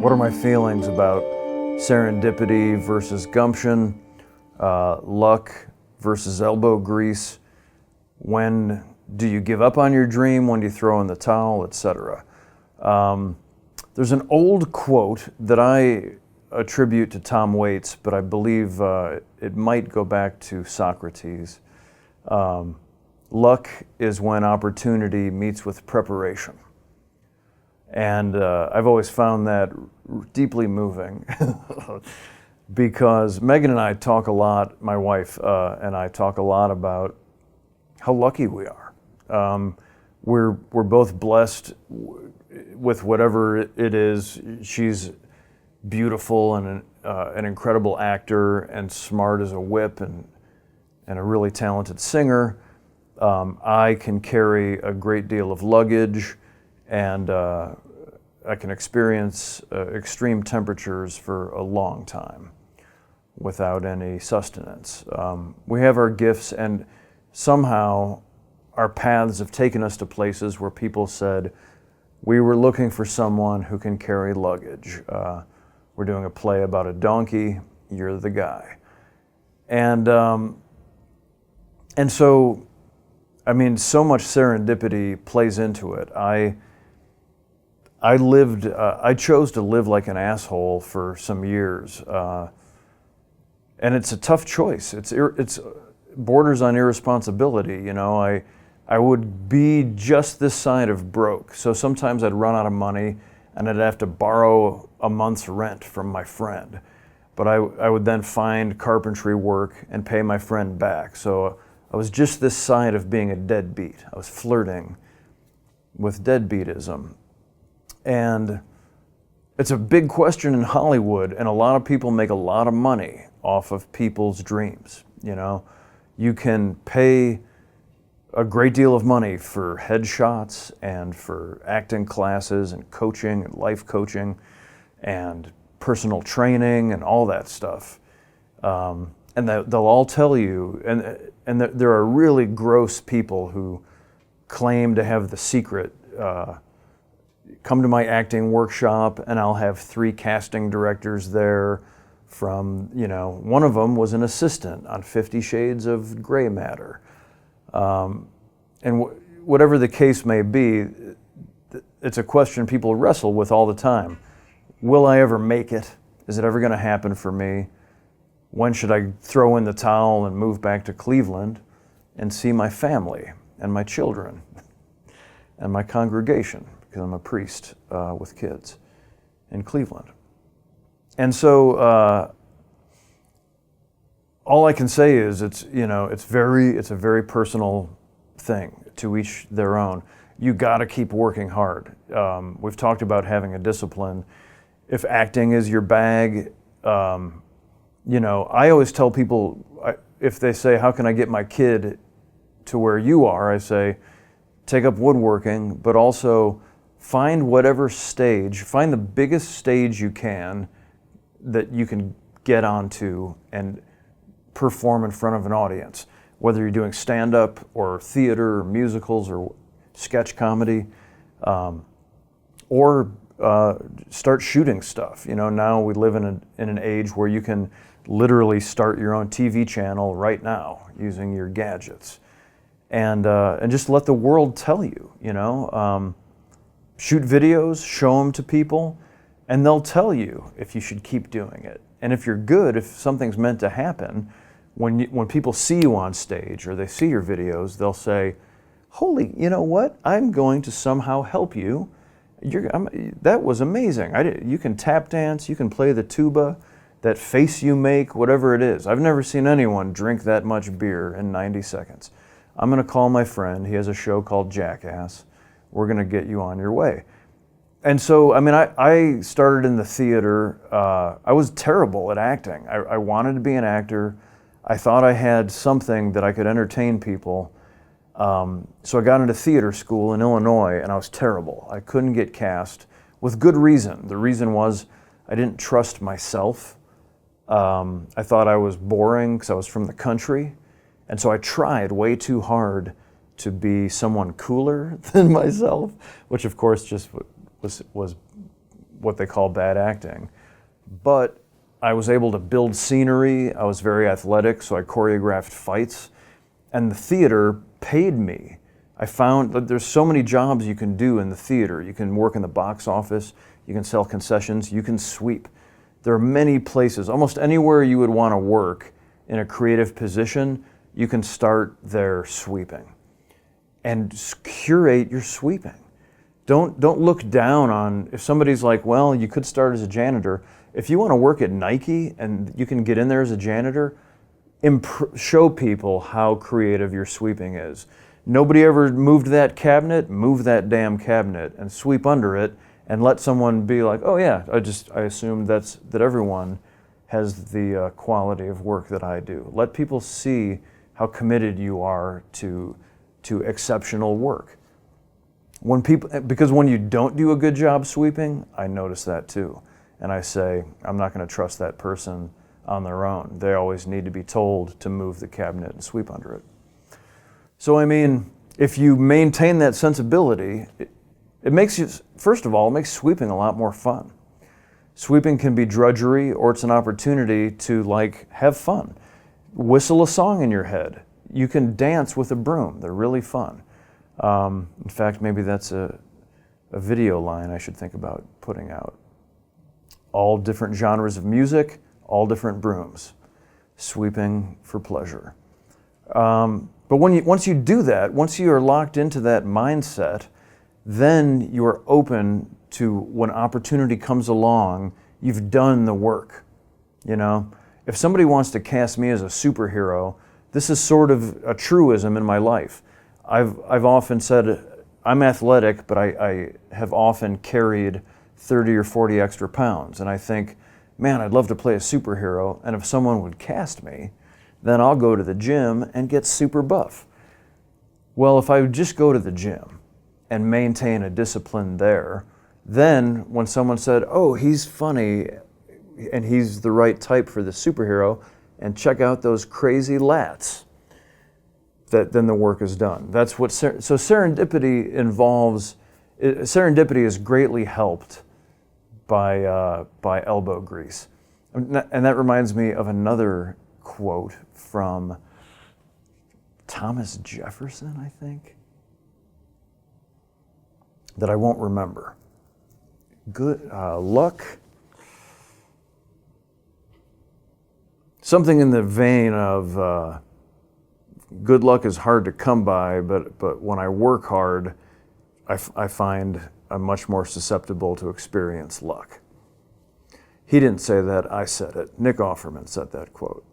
What are my feelings about serendipity versus gumption, luck versus elbow grease? When do you give up on your dream? When do you throw in the towel, etc.? There's an old quote that I attribute to Tom Waits, but I believe it might go back to Socrates. Luck is when opportunity meets with preparation. And I've always found that deeply moving because Megan and I talk a lot, my wife and I talk a lot about how lucky we are. We're both blessed with whatever it is. She's beautiful and an incredible actor and smart as a whip and a really talented singer. I can carry a great deal of luggage and I can experience extreme temperatures for a long time without any sustenance. We have our gifts, and somehow our paths have taken us to places where people said, we were looking for someone who can carry luggage. We're doing a play about a donkey, you're the guy. And so, I mean, so much serendipity plays into it. I chose to live like an asshole for some years. And it's a tough choice. It's borders on irresponsibility. You know, I would be just this side of broke. So sometimes I'd run out of money and I'd have to borrow a month's rent from my friend. But I would then find carpentry work and pay my friend back. So I was just this side of being a deadbeat. I was flirting with deadbeatism. And it's a big question in Hollywood, and a lot of people make a lot of money off of people's dreams. You know, you can pay a great deal of money for headshots and for acting classes and coaching and life coaching and personal training and all that stuff. And they'll all tell you, and there are really gross people who claim to have the secret. Come to my acting workshop and I'll have 3 casting directors there from, you know, one of them was an assistant on 50 Shades of Gray Matter. And whatever the case may be, it's a question people wrestle with all the time. Will I ever make it? Is it ever going to happen for me? When should I throw in the towel and move back to Cleveland and see my family and my children and my congregation? Because I'm a priest with kids in Cleveland. And so all I can say is it's a very personal thing, to each their own. You got to keep working hard. We've talked about having a discipline. If acting is your bag, you know, I always tell people, if they say, how can I get my kid to where you are? I say, take up woodworking, but also find whatever stage, find the biggest stage you can that you can get onto and perform in front of an audience, whether you're doing stand-up or theater or musicals or sketch comedy, or start shooting stuff. You know, now we live in an age where you can literally start your own TV channel right now using your gadgets, and just let the world tell you. You know, shoot videos, show them to people, and they'll tell you if you should keep doing it. And if you're good, if something's meant to happen, when people see you on stage or they see your videos, they'll say, "Holy, you know what? I'm going to somehow help you. That was amazing. You can tap dance, you can play the tuba, that face you make, whatever it is. I've never seen anyone drink that much beer in 90 seconds. I'm going to call my friend. He has a show called Jackass. We're going to get you on your way." And so, I mean, I started in the theater. I was terrible at acting. I wanted to be an actor. I thought I had something that I could entertain people. So I got into theater school in Illinois, and I was terrible. I couldn't get cast, with good reason. The reason was I didn't trust myself. I thought I was boring because I was from the country. And so I tried way too hard to be someone cooler than myself, which of course just was what they call bad acting. But I was able to build scenery. I was very athletic, so I choreographed fights. And the theater paid me. I found that there's so many jobs you can do in the theater. You can work in the box office, you can sell concessions, you can sweep. There are many places, almost anywhere you would want to work in a creative position, you can start there sweeping. And curate your sweeping. Don't look down on, if somebody's like, well, you could start as a janitor. If you want to work at Nike and you can get in there as a janitor, show people how creative your sweeping is. Nobody ever moved that cabinet, move that damn cabinet and sweep under it and let someone be like, oh yeah, I assume that everyone has the quality of work that I do. Let people see how committed you are to exceptional work. Because when you don't do a good job sweeping, I notice that too. And I say, I'm not going to trust that person on their own. They always need to be told to move the cabinet and sweep under it. So I mean, if you maintain that sensibility, it makes you, first of all, it makes sweeping a lot more fun. Sweeping can be drudgery, or it's an opportunity to like have fun. Whistle a song in your head. You can dance with a broom. They're really fun. In fact, maybe that's a video line I should think about putting out. All different genres of music, all different brooms. Sweeping for pleasure. But once you do that, once you are locked into that mindset, then you are open to when opportunity comes along, you've done the work. You know, if somebody wants to cast me as a superhero, this is sort of a truism in my life. I've often said I'm athletic, but I have often carried 30 or 40 extra pounds. And I think, man, I'd love to play a superhero. And if someone would cast me, then I'll go to the gym and get super buff. Well, if I would just go to the gym and maintain a discipline there, then when someone said, oh, he's funny and he's the right type for the superhero, and check out those crazy lats, then the work is done. That's what, so serendipity involves, serendipity is greatly helped by elbow grease. And that reminds me of another quote from Thomas Jefferson, I think, that I won't remember. Good luck, something in the vein of good luck is hard to come by, but when I work hard, I find I'm much more susceptible to experience luck. He didn't say that, I said it. Nick Offerman said that quote.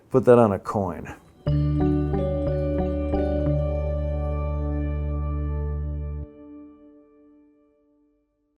Put that on a coin.